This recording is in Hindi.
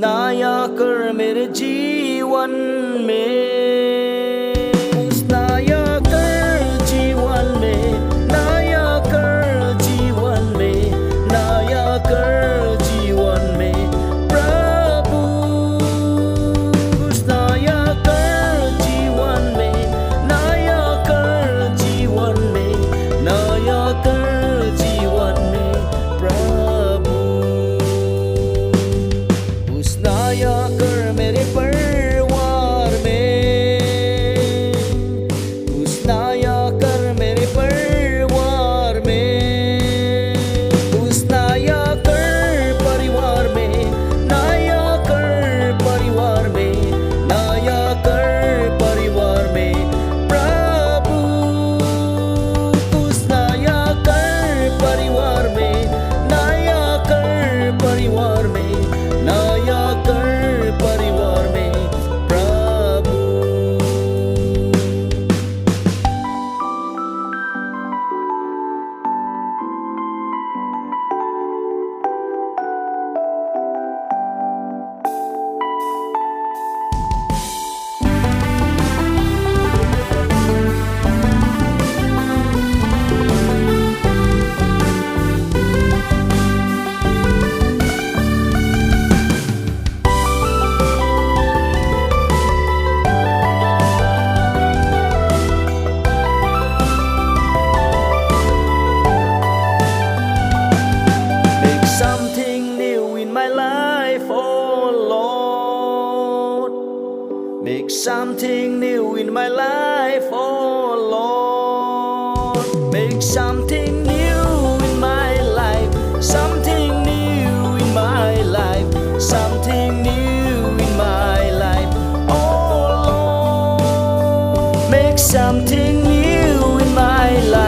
नया कर मेरे जीवन में, कुछ नया कर जीवन में, नया कर जीवन में, नया कर जीवन में प्रभु, कुछ नया कर जीवन में, नया कर जीवन में, नया कर जीवन में प्रभु, कुछ नया कर मेरे परिवार में, कुछ नया कर मेरे परिवार में, कुछ नया कर परिवार में, नया कर परिवार में, नया कर परिवार में प्रभु, कुछ नया कर परिवार में, नया कर परिवार में, नया कर परिवार में प्रभु। Make something new in my life, oh Lord. Make something new in my life, oh Lord. Make something new in my life, something new in my life, something new in my life, oh Lord. Make something new in my life.